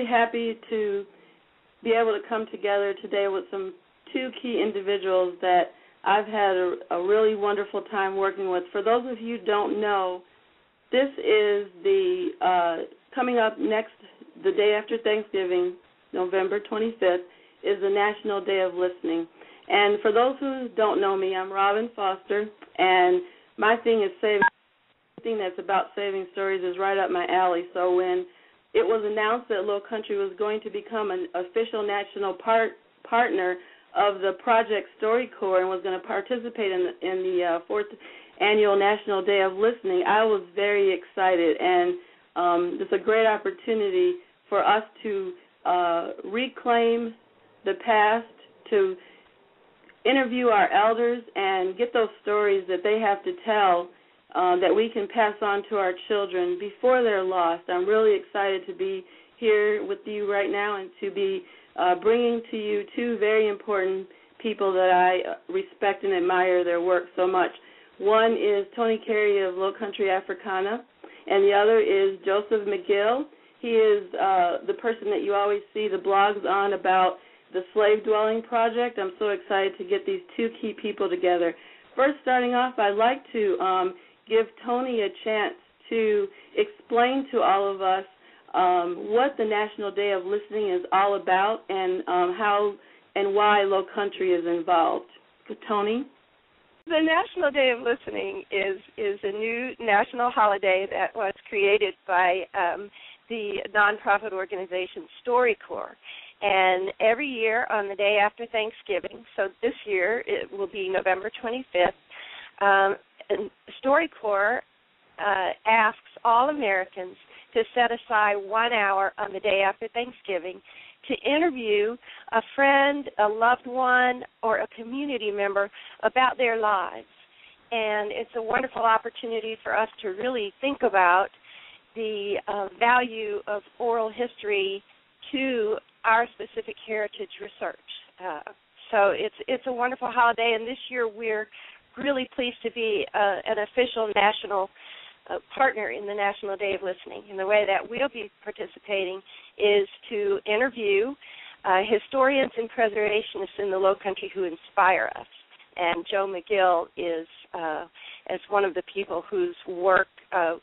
really happy to be able to come together today with two key individuals that I've had a really wonderful time working with. For those of you who don't know, this is the coming up next, the day after Thanksgiving, November 25th, is the National Day of Listening. And for those who don't know me, I'm Robin Foster, and my thing is saving. Anything that's about saving stories is right up my alley. So when it was announced that Lowcountry was going to become an official national partner of the Project StoryCorps and was going to participate in the fourth annual National Day of Listening, I was very excited, and it's a great opportunity for us to reclaim the past, to interview our elders and get those stories that they have to tell that we can pass on to our children before they're lost. I'm really excited to be here with you right now and to be bringing to you two very important people that I respect and admire their work so much. One is Tony Carey of Lowcountry Africana, and the other is Joseph McGill. He is the person that you always see the blogs on about the Slave Dwellng Project. I'm so excited to get these two key people together. First, starting off, I'd like to give Tony a chance to explain to all of us what the National Day of Listening is all about and how and why Lowcountry is involved. Tony? The National Day of Listening is a new national holiday that was created by the nonprofit organization StoryCorps. And every year on the day after Thanksgiving, so this year it will be November 25th, and StoryCorps asks all Americans to set aside 1 hour on the day after Thanksgiving to interview a friend, a loved one, or a community member about their lives. And it's a wonderful opportunity for us to really think about the value of oral history to our specific heritage research. So it's a wonderful holiday, and this year we're really pleased to be an official national partner in the National Day of Listening. And the way that we'll be participating is to interview historians and preservationists in the Lowcountry who inspire us. And Joe McGill is as one of the people whose work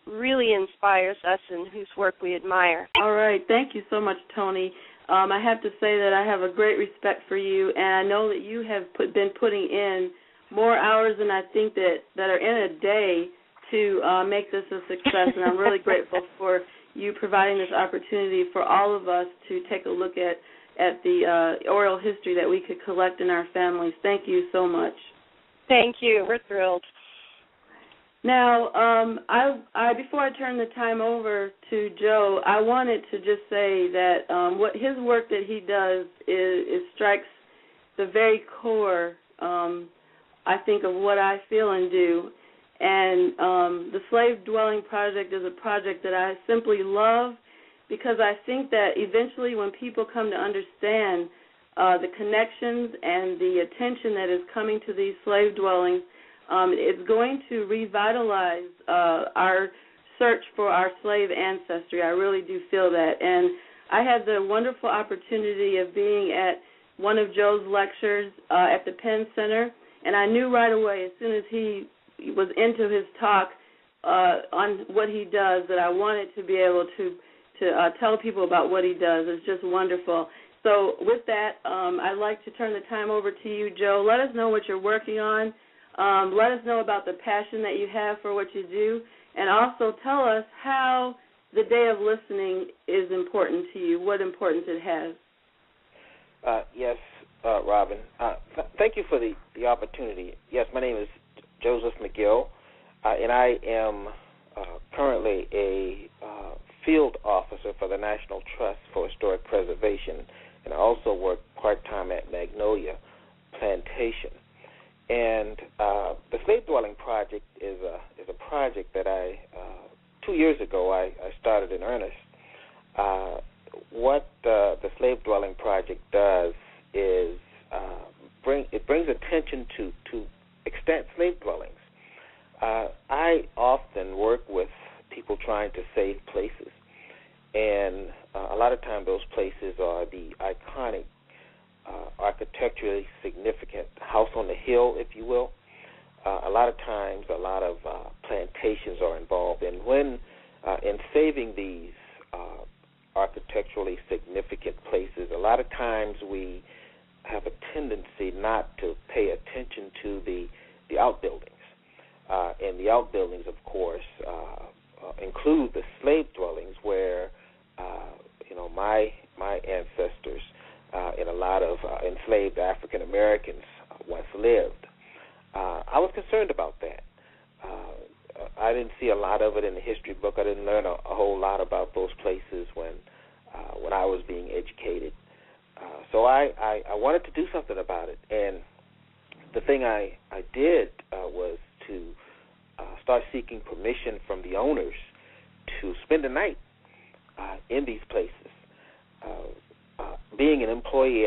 really inspires us and whose work we admire. All right. Thank you so much, Tony. I have to say that I have a great respect for you, and I know that you have been putting in more hours than I think that are in a day to make this a success, and I'm really grateful for you providing this opportunity for all of us to take a look at the oral history that we could collect in our families. Thank you so much. Thank you. We're thrilled. Now, I before I turn the time over to Joe, I wanted to just say that what his work that he does is strikes the very core, I think, of what I feel and do. And the Slave Dwellng Project is a project that I simply love because I think that eventually when people come to understand the connections and the attention that is coming to these slave dwellings, it's going to revitalize our search for our slave ancestry. I really do feel that. And I had the wonderful opportunity of being at one of Joe's lectures at the Penn Center, and I knew right away as soon as he was into his talk on what he does that I wanted to be able to tell people about what he does. It's just wonderful. So with that, I'd like to turn the time over to you, Joe. Let us know what you're working on. Let us know about the passion that you have for what you do, and also tell us how the Day of Listening is important to you, what importance it has. Yes, Robin. Thank you for the opportunity. Yes, my name is Joseph McGill, and I am currently a field officer for the National Trust for Historic Preservation, and I also work part-time at Magnolia Plantation. And the Slave Dwellng Project is a project that 2 years ago I started in earnest. What the Slave Dwellng Project does is brings attention to extant slave dwellings. I often work with people trying to save places, and a lot of times those places are the iconic, architecturally significant house on the hill, if you will. A lot of times, a lot of plantations are involved, and when in saving these architecturally significant places, a lot of times we have a tendency not to pay attention to the outbuildings. And the outbuildings, of course, include the slave dwellings where, my ancestors and a lot of enslaved African Americans once lived. I was concerned about that. I didn't see a lot of it in the history book. I didn't learn a whole lot about those places when I was being educated. So I wanted to do something about it. And the thing I did was to start seeking permission from the owners to spend the night in these places. Being an employee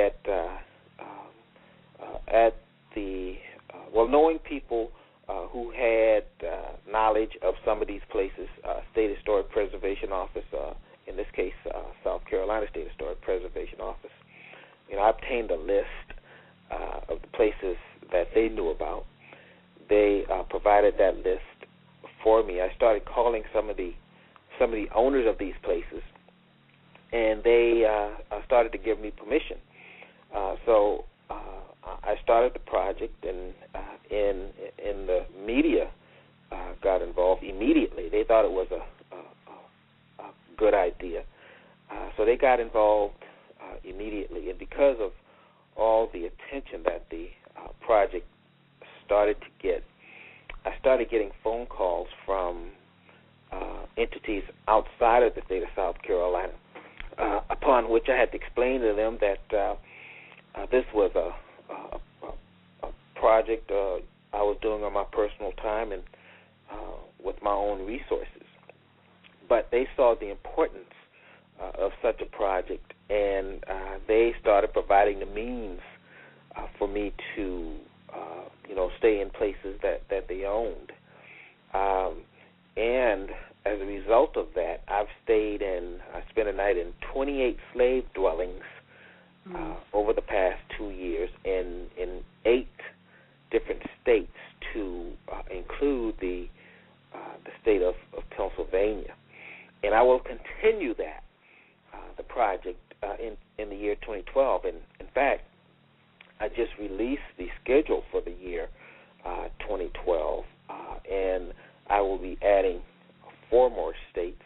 knowing people who had knowledge of some of these places, State Historic Preservation Office, in this case, South Carolina State Historic Preservation Office. I obtained a list of the places that they knew about. They provided that list for me. I started calling some of the owners of these places, and they started to give me permission. So I started the project, and in the media got involved immediately. They thought it was a good idea, so they got involved immediately. And because of all the attention that the project started to get, I started getting phone calls from entities outside of the state of South Carolina, upon which I had to explain to them that this was a project I was doing on my personal time and with my own resources. But they saw the importance of such a project, and they started providing the means for me to, stay in places that they owned. And as a result of that, I spent a night in 28 slave dwellings over the past 2 years in 8 different states, to include the state of Pennsylvania. And I will continue the project in the year 2012. And in fact, I just released the schedule for the year 2012, and I will be adding 4 more states,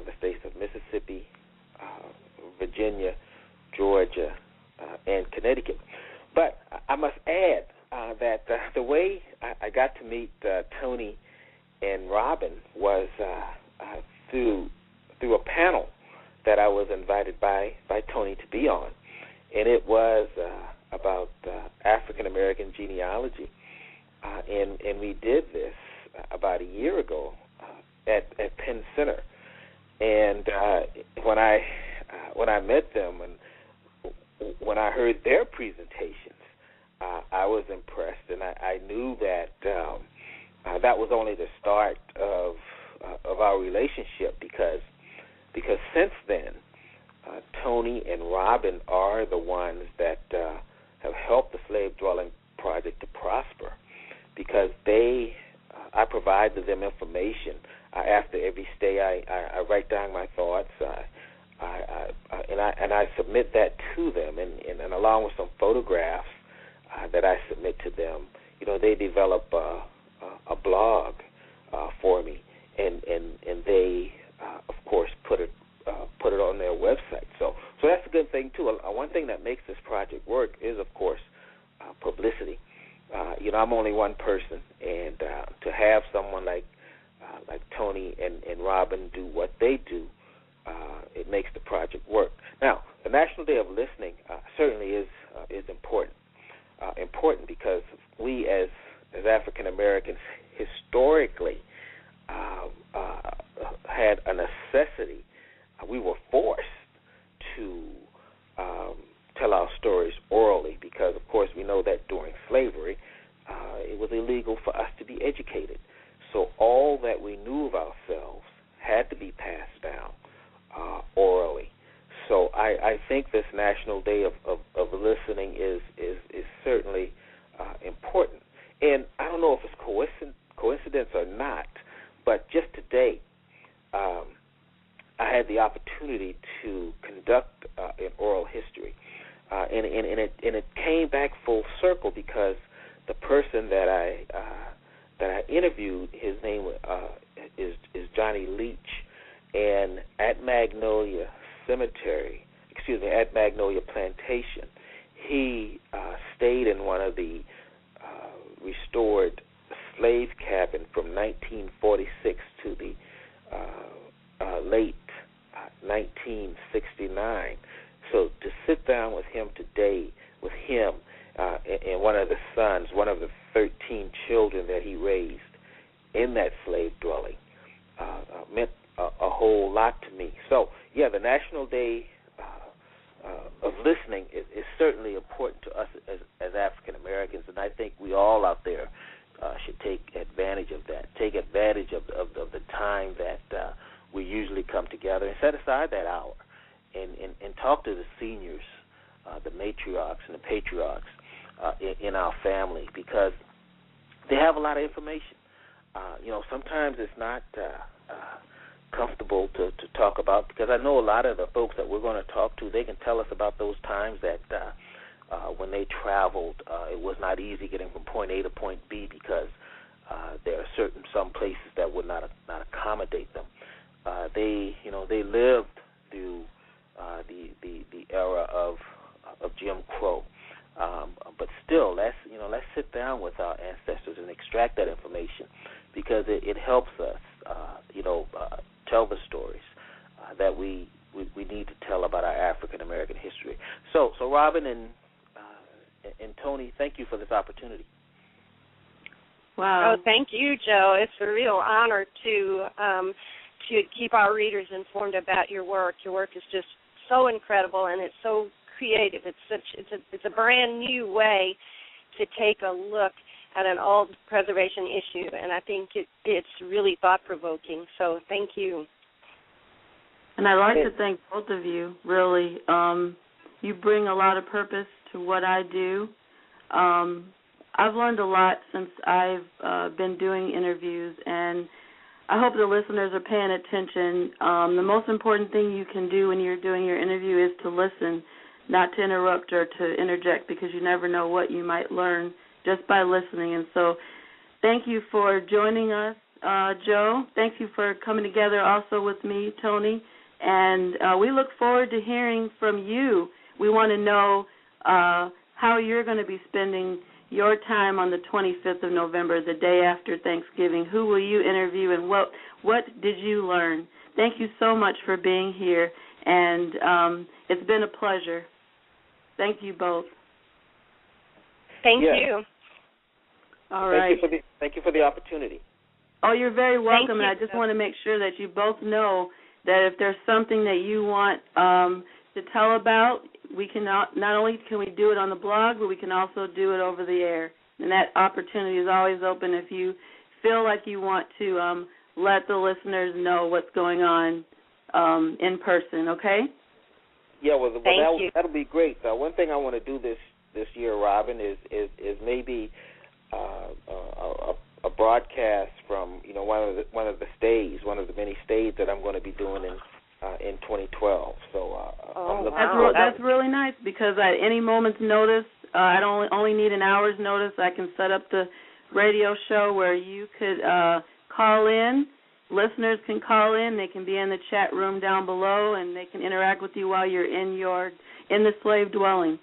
the states of Mississippi, Virginia, Georgia, and Connecticut. But I must add that the way I got to meet Tony and Robin was through a panel that I was invited by Tony to be on, and it was about African American genealogy, and we did this about a year ago at Penn Center. And when I met them and when I heard their presentations, I was impressed, and I knew that that was only the start of our relationship, because since then, Tony and Robin are the ones that have helped the Slave Dwellng Project to prosper, because I provide to them information. After every stay, I write down my thoughts, and I submit that to them, and along with some photographs that I submit to them, they develop a blog for me, and they of course put it on their website. So that's a good thing too. One thing that makes this project work is, of course, publicity. I'm only one person, and to have someone like Tony and Robin do what they do, it makes the project work. Now, the National Day of Listening certainly is important. Important because we as African Americans historically had a necessity. We were forced to tell our stories orally because, of course, we know that during slavery, it was illegal for us to be educated. So all that we knew of ourselves had to be passed down I think this National Day of Listening is certainly important. And I don't know if it's coincidence or not, but just today I had the opportunity to conduct an oral history, and it came back full circle because the person that I interviewed, his name is Johnny Leach, and at Magnolia Plantation, he stayed in one of the restored slave cabin from 1946 to the late 1969. So to sit down with him today, with him and one of the sons, one of the 13 children that he raised in that slave dwelling, meant a whole lot to me. So, yeah, the National Day of Listening is certainly important to us as African Americans, and I think we all out there should take advantage of that. Take advantage of the time that we usually come together and set aside that hour and talk to the seniors, the matriarchs and the patriarchs in our family, because they have a lot of information. Sometimes it's not comfortable to talk about, because I know a lot of the folks that we're going to talk to, they can tell us about those times that when they traveled, it was not easy getting from point A to point B because there are some places that would not accommodate them. They lived through the era of Jim Crow, but still, let's sit down with our ancestors and extract that information, because it helps us, tell the stories that we need to tell about our African American history. So Robin and Tony, thank you for this opportunity. Wow. Oh, thank you, Joe. It's a real honor to keep our readers informed about your work. Your work is just so incredible, and it's so creative. It's a brand new way to take a look at an old preservation issue, and I think it's really thought-provoking. So thank you. And I'd like to thank both of you, really. You bring a lot of purpose to what I do. I've learned a lot since I've been doing interviews, and I hope the listeners are paying attention. The most important thing you can do when you're doing your interview is to listen, not to interrupt or to interject, because you never know what you might learn just by listening. And so thank you for joining us, Joe. Thank you for coming together also with me, Tony. And we look forward to hearing from you. We want to know how you're going to be spending your time on the 25th of November, the day after Thanksgiving. Who will you interview, and what did you learn? Thank you so much for being here, and it's been a pleasure. Thank you both. Thank you. All right. Thank you for the opportunity. Oh, you're very welcome, and I just want to make sure that you both know that if there's something that you want to tell about, we can not only can we do it on the blog, but we can also do it over the air. And that opportunity is always open if you feel like you want to let the listeners know what's going on in person, okay? Yeah, that'll be great. One thing I want to do this year, Robin, is maybe a broadcast from one of the stays, one of the many stays that I'm going to be doing in 2012. So that's really nice, because at any moment's notice, I don't only need an hour's notice. I can set up the radio show where you could call in. Listeners can call in. They can be in the chat room down below, and they can interact with you while you're in the slave dwelling.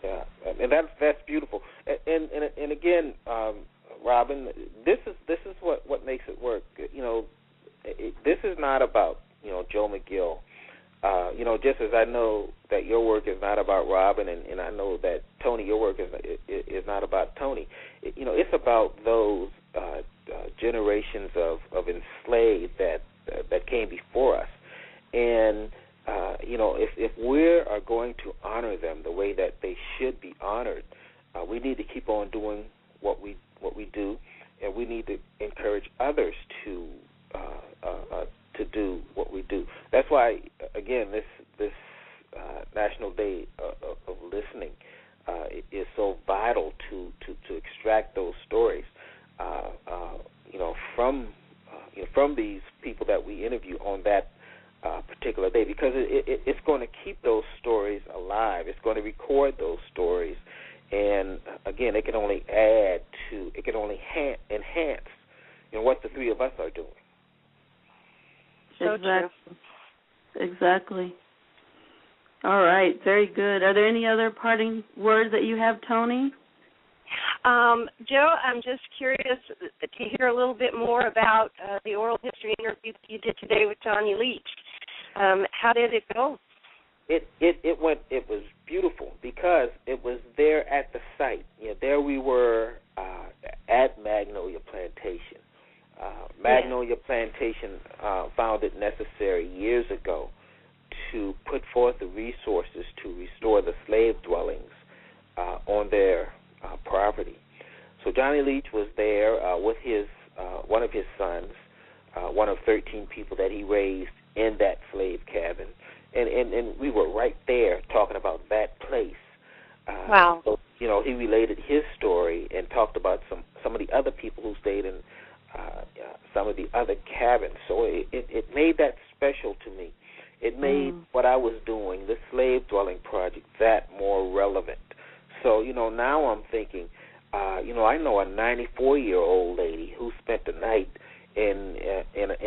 Yeah, and that's beautiful. And again, Robin, this is what makes it work. This is not about Joe McGill. Just as I know that your work is not about Robin, and I know that Tony, your work is not about Tony. It's about those generations of enslaved that came before us, and if we are going to honor them the way that they should be honored, we need to keep on doing what we do, and we need to encourage others to do what we do. That's why, again, this National Day of Listening is so vital to extract those stories, from these people that we interview on that particular day, because it's going to keep those stories alive. It's going to record those stories, and again, it can only enhance what the three of us are doing. So exactly. Exactly. All right, very good. Are there any other parting words that you have, Tony? Joe, I'm just curious to hear a little bit more about the oral history interview that you did today with Johnny Leach. How did it go? It was beautiful because it was there at the site. There we were at Magnolia Plantation. Magnolia Plantation found it necessary years ago to put forth the resources to restore the slave dwellings on their property. So Johnny Leach was there with one of his sons, one of 13 people that he raised in that slave cabin, and we were right there talking about that place. Wow. So, he related his story and talked about some of the other people who stayed in some of the other cabins. So it made that special to me. It made what I was doing, the Slave Dwellng Project, that more relevant. So, now I'm thinking, I know a 94-year-old lady who spent the night in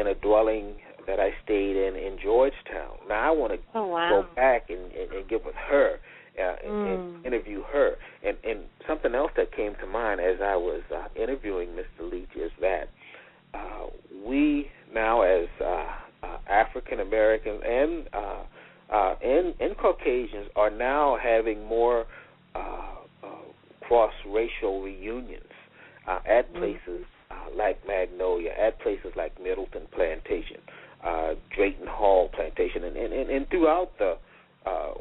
a dwelling that I stayed in Georgetown. Now I want to go back and get with her and interview her. And something else that came to mind as I was interviewing Mr. Leach is that we now, as African Americans and Caucasians, are now having more cross-racial reunions at places like Magnolia, at places like Middleton Plantation, Drayton Hall Plantation, and throughout the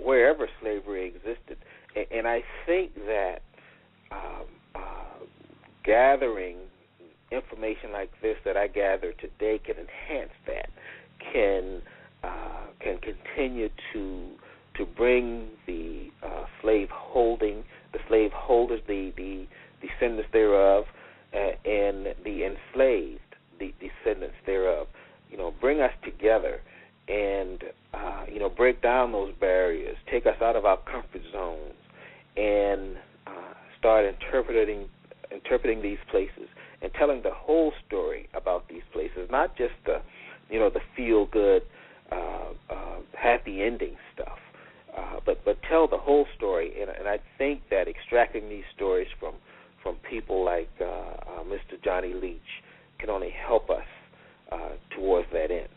wherever slavery existed. And I think that gathering information like this that I gathered today can enhance that, can continue to bring the slaveholders, the descendants thereof, and the enslaved, the descendants thereof, bring us together and break down those barriers, take us out of our comfort zones, and start interpreting these places and telling the whole story about these places, not just the feel-good, happy ending stuff, but tell the whole story. And I think that extracting these stories from people like Mr. Johnny Leach can only help us towards that end.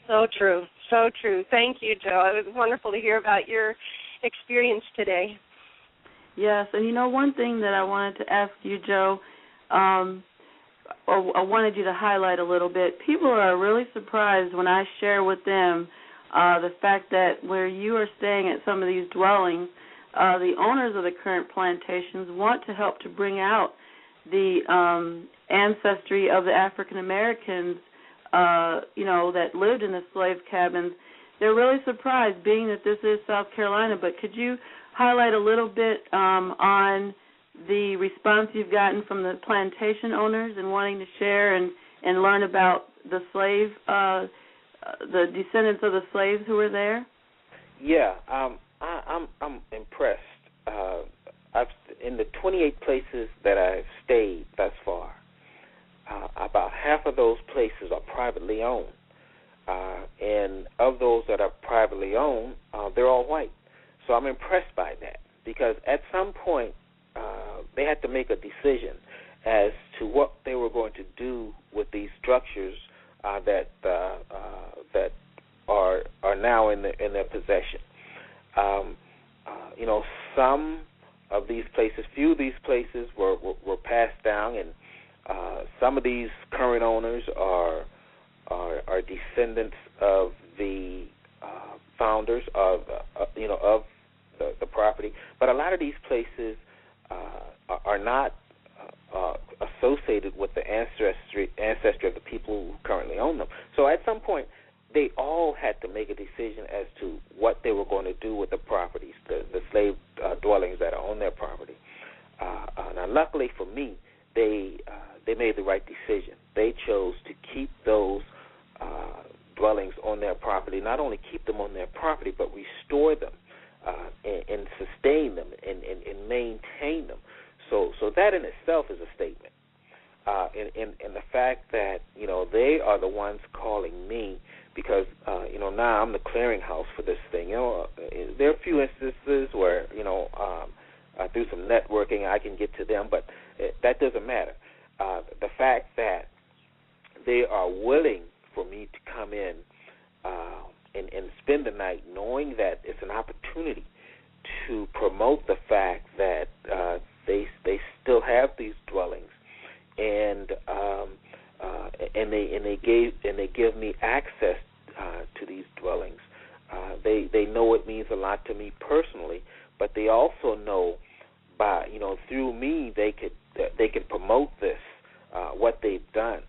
So true, so true. Thank you, Joe. It was wonderful to hear about your experience today. Yes, and one thing that I wanted to ask you, Joe, or I wanted you to highlight a little bit. People are really surprised when I share with them the fact that where you are staying at some of these dwellings, the owners of the current plantations want to help to bring out the ancestry of the African Americans, that lived in the slave cabins. They're really surprised, being that this is South Carolina. But could you highlight a little bit on the response you've gotten from the plantation owners and wanting to share and learn about the slave, the descendants of the slaves who were there? Yeah, I'm impressed. In the 28 places that I've stayed thus far, about half of those places are privately owned. And of those that are privately owned, they're all white. So I'm impressed by that, because at some point they had to make a decision as to what they were going to do with these structures that are now in their possession. Some of these places, few of these places were passed down, and some of these current owners are descendants of the founders of the property. But a lot of these places are not associated with the ancestry of the people who currently own them. So at some point, they all had to make a decision as to what they were going to do with the properties, the slave dwellings that are on their property. Now, luckily for me, they made the right decision. They chose to keep those dwellings on their property, not only keep them on their property, but restore them and sustain them and maintain them. So that in itself is a statement. And the fact that, they are the ones calling me because, now I'm the clearinghouse for this thing. There are a few instances where, through some networking I can get to them, but that doesn't matter. The fact that they are willing for me to come in and spend the night knowing that it's an opportunity to promote the fact that they still have these dwellings, and they give me access to these dwellings. They know it means a lot to me personally, but they also know by through me they could promote this what they've done.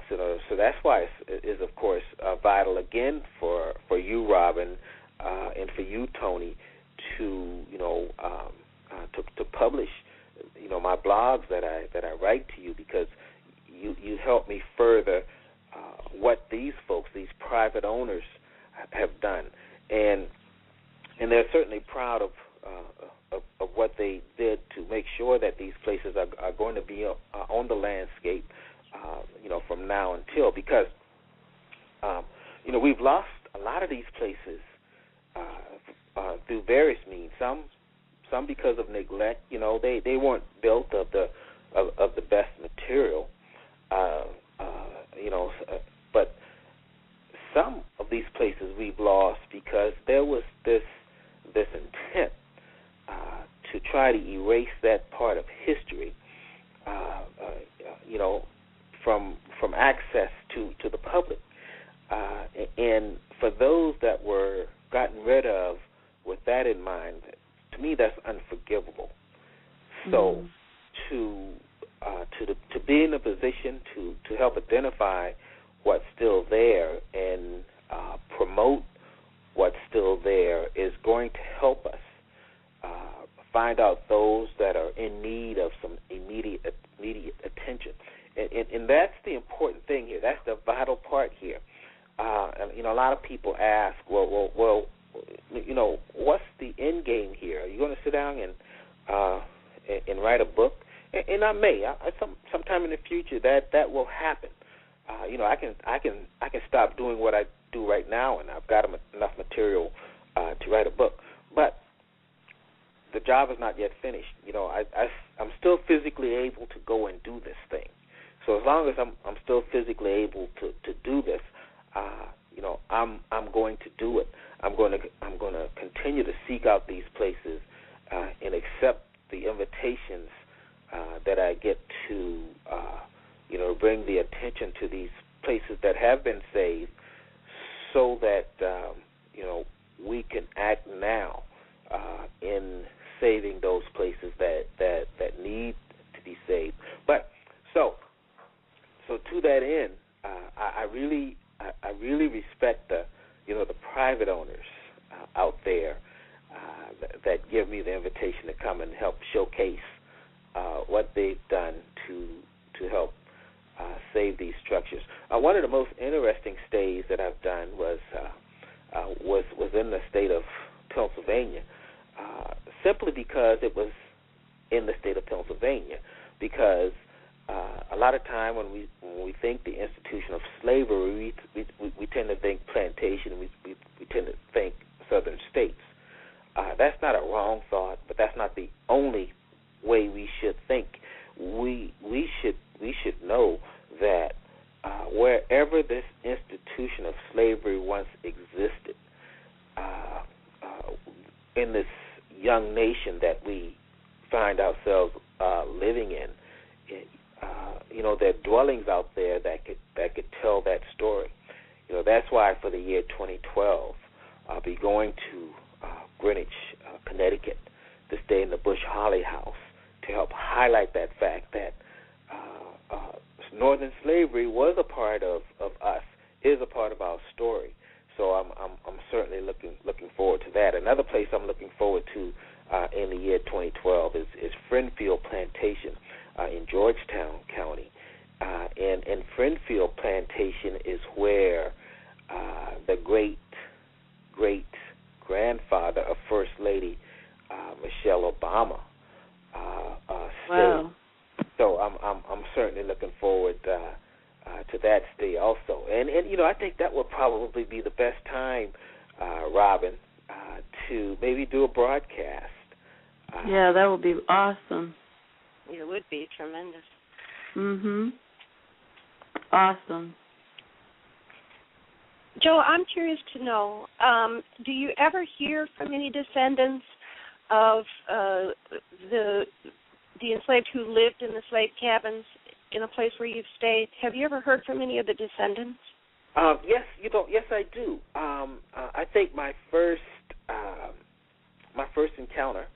So that's why it is of course vital again for you, Robin, and for you, Tony, to to publish my blogs that I write to you, because you help me further what these folks, these private owners, have done, and they're certainly proud of what they did to make sure that these places are going to be on the landscape, from now until, because we've lost a lot of these places through various means. Some because of neglect. They weren't built of the best material. But some of these places we've lost because there was this intent to try to erase that part of history, from access to the public. And for those that were gotten rid of with that in mind, to me that's unforgivable. So to be in a position to help identify what's still there and promote what's still there is going to help us find out those that are in need of some immediate attention. And that's the important thing here. That's the vital part here. A lot of people ask, well, what's the end game here? Are you going to sit down and write a book? And I may. Sometime in the future that will happen. I can stop doing what I do right now, and I've got enough material to write a book. But the job is not yet finished. I'm still physically able to go and do this thing. So as long as I'm still physically able to do this, I'm going to do it. I'm going to continue to seek out these places and accept the invitations that I get to bring the attention to these places that have been saved, so that we can act now in saving those places that need to be saved. But so to that end, I really respect the private owners out there that give me the invitation to come and help showcase what they've done to help save these structures. One of the most interesting stays that I've done was in the state of Pennsylvania, simply because it was in the state of Pennsylvania. Because a lot of time when we think the institution of slavery, we tend to think plantation. We tend to think southern states. That's not a wrong thought, but that's not the only way we should think. We should know that wherever this institution of slavery once existed, in this young nation that we find ourselves living in, there are dwellings out there that could tell that story. That's why for the year 2012, I'll be going to Greenwich, Connecticut, to stay in the Bush Holly House to help highlight that fact that Northern slavery was a part of us, is a part of our story. So I'm certainly looking forward to grandfather of First Lady Michelle Obama. Wow. So I'm certainly looking forward to that stay also. And I think that would probably be the best time, Robin, to maybe do a broadcast. Yeah, that would be awesome. It would be tremendous. Awesome. Joe, I'm curious to know, do you ever hear from any descendants of the enslaved who lived in the slave cabins in a place where you've stayed? Have you ever heard from any of the descendants? Yes, yes, I do. I think my first encounter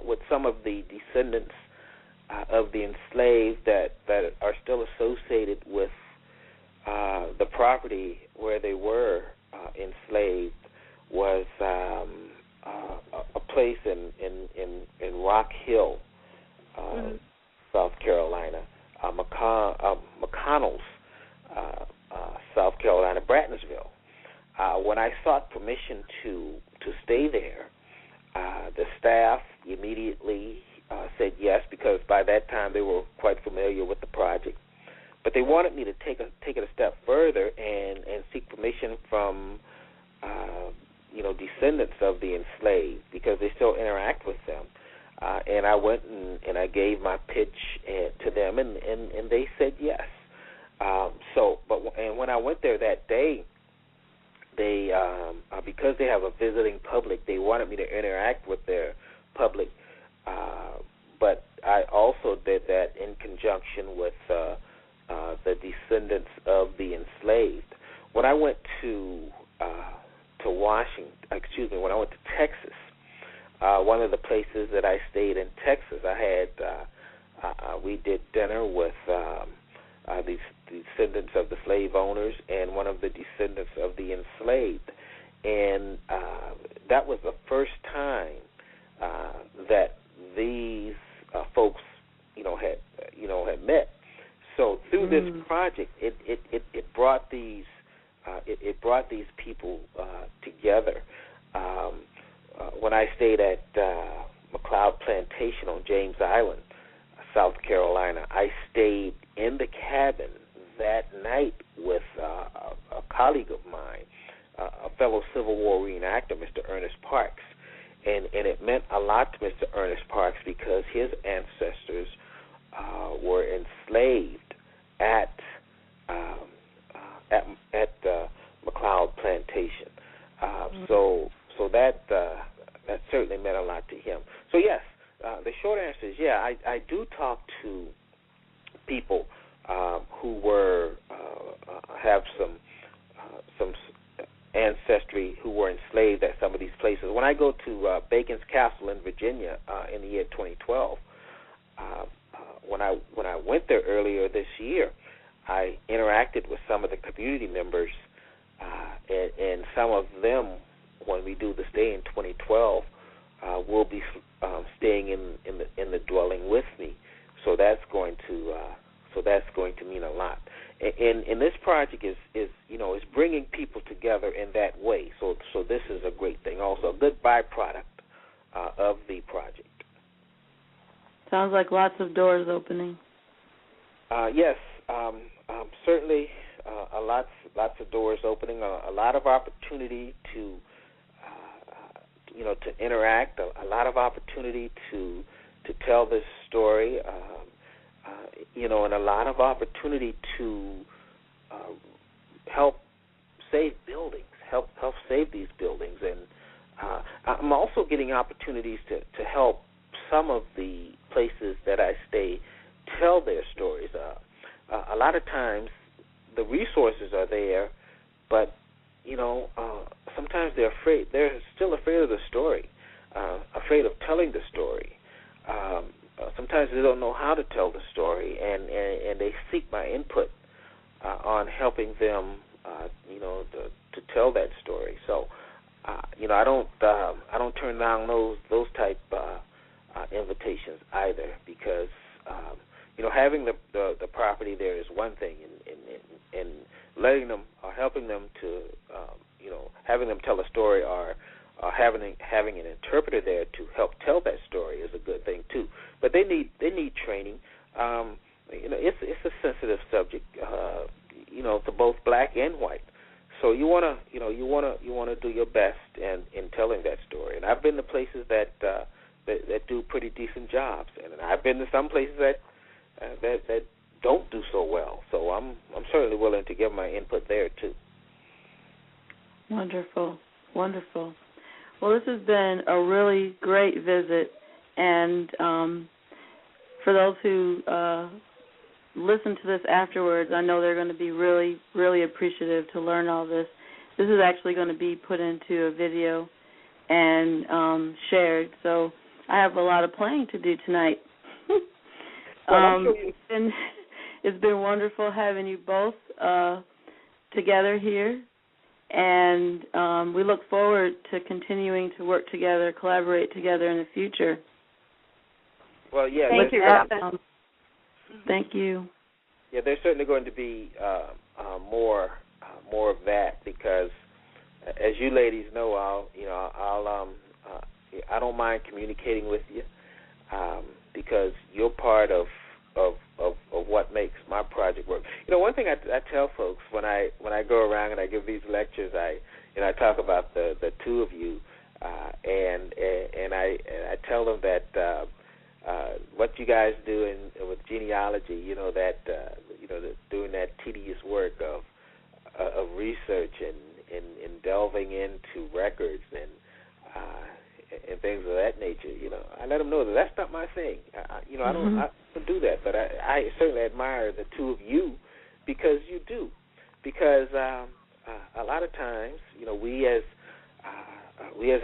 with some of the descendants of the enslaved that are still associated with the property where they were enslaved was a place in Rock Hill, South Carolina, McConnell's, South Carolina, Brattonville. When I sought permission to stay there, the staff immediately said yes, because by that time they were quite familiar with the project. But they wanted me to take it a step further and seek permission from descendants of the enslaved, because they still interact with them. And I went and I gave my pitch to them, and they said yes. And when I went there that day, they because they have a visiting public, they wanted me to interact with their public. But I also did that in conjunction with the descendants of the enslaved. When I went to when I went to Texas, one of the places that I stayed in Texas, we did dinner with these descendants of the slave owners and one of the descendants of the enslaved, and that was the first time that these folks, had met. So through this project, it brought these people together. When I stayed at McLeod Plantation on James Island, South Carolina, I stayed in the cabin that night with a colleague of mine, a fellow Civil War reenactor, Mr. Ernest Parks. And it meant a lot to Mr. Ernest Parks because his ancestors were enslaved at McLeod Plantation. So that certainly meant a lot to him. So yes, the short answer is I do talk to people who have some ancestry who were enslaved at some of these places. When I go to Bacon's Castle in Virginia in the year 2012, when I went there earlier this year, I interacted with some of the community members, and some of them, when we do the stay in 2012, will be staying in the dwelling with me. So that's going to mean a lot. And this project is bringing people together in that way. So this is a great thing. Also, a good byproduct of the project. Sounds like lots of doors opening. Yes, certainly, lots of doors opening. A lot of opportunity to interact. A lot of opportunity to tell this story. And a lot of opportunity to help save buildings, help save these buildings. And I'm also getting opportunities to help some of the places that I stay tell their stories. A lot of times the resources are there, but sometimes they're afraid. They're still afraid of the story, afraid of telling the story. Sometimes they don't know how to tell the story, and they seek my input on helping them, to tell that story. So, I don't turn down those type invitations either, because having the property there is one thing, and letting them or helping them to having them tell a story or having an interpreter there to help tell that story is a good thing too. But they need training. It's a sensitive subject, to both black and white. So you wanna do your best in telling that story. And I've been to places that do pretty decent jobs, and I've been to some places that don't do so well. So I'm certainly willing to give my input there too. Wonderful. Well, this has been a really great visit, and for those who listen to this afterwards, I know they're going to be really, really appreciative to learn all this. This is actually going to be put into a video and shared, so I have a lot of playing to do tonight. It's been wonderful having you both together here, and we look forward to continuing to work together, collaborate together in the future. Well, yeah. Thank you, Robin. Thank you. Yeah, there's certainly going to be more of that, because, as you ladies know, I don't mind communicating with you, because you're part of what makes my project work. One thing I tell folks when I go around and I give these lectures, I talk about the two of you, and I tell them that what you guys do with genealogy, doing that tedious work of research and delving into records and things of that nature. I let them know that that's not my thing. I don't do that, but I certainly admire the two of you, because you do. Because a lot of times, we as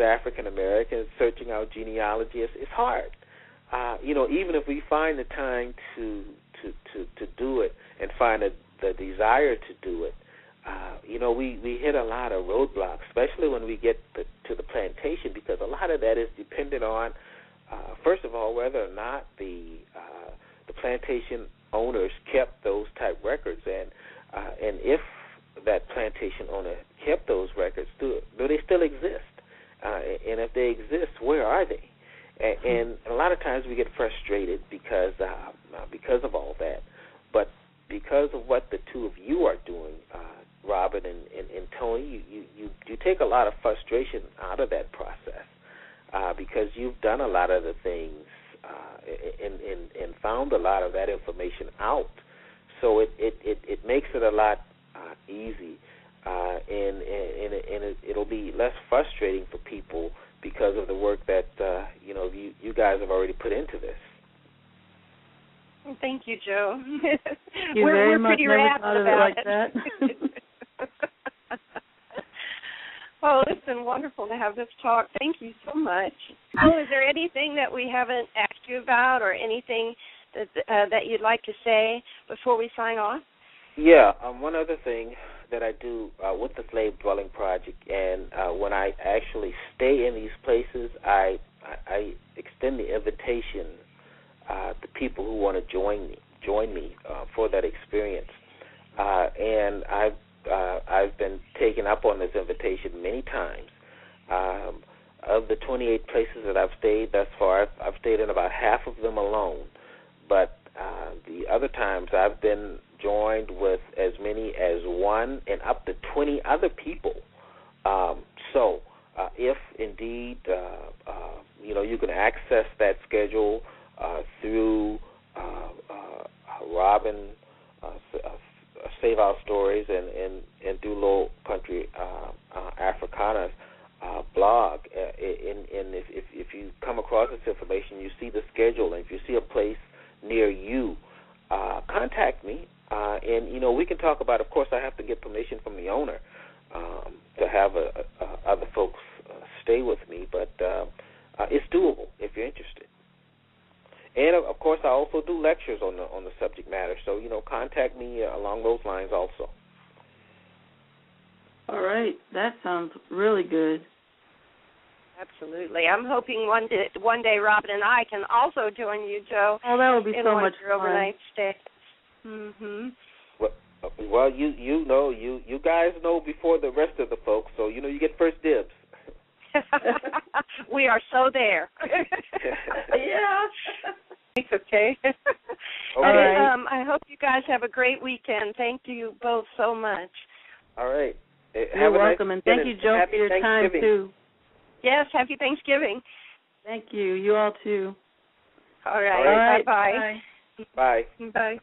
African Americans searching out genealogy, it's hard. Even if we find the time to do it and find the desire to do it, we hit a lot of roadblocks, especially when we get to the plantation, because a lot of that is dependent on, first of all, whether or not the plantation owners kept those type records, and if that plantation owner kept those records, do they still exist? And if they exist, where are they? And a lot of times we get frustrated because of all that. But because of what the two of you are doing, Robin and Tony, you take a lot of frustration out of that process, because you've done a lot of the things and found a lot of that information out. So it makes it a lot easy, and it'll be less frustrating for people because of the work that you guys have already put into this. Thank you, Joe. We're pretty rapt about it. Oh, it's been wonderful to have this talk. Thank you so much. Oh, is there anything that we haven't asked you about, or anything that you'd like to say before we sign off? Yeah, one other thing that I do with the Slave Dwellng Project, and when I actually stay in these places, I extend the invitation to people who want to join me for that experience, and I've been taken up on this invitation many times. Of the 28 places that I've stayed thus far, I've stayed in about half of them alone, but the other times I've been joined with as many as 1 and up to 20 other people. So if indeed you can access that schedule through Robin Save Our Stories and through Lowcountry Africana's blog, and if you come across this information, you see the schedule, and if you see a place near you, contact me, and we can talk about. Of course, I have to get permission from the owner to have other folks stay with me, but it's doable if you're interested. And of course, I also do lectures on the subject matter, so contact me along those lines also. All right, that sounds really good. Absolutely. I'm hoping one day Robin and I can also join you, Joe. Oh, that would be so much fun. Overnight stay. Mhm. Well, you guys know before the rest of the folks, so you get first dibs. We are so there. Yeah. Okay. All right. I hope you guys have a great weekend. Thank you both so much. All right. You're welcome, and thank you, Joe, for your time, too. Yes, happy Thanksgiving. Thank you. You all, too. All right. Bye. Bye. Bye. Bye.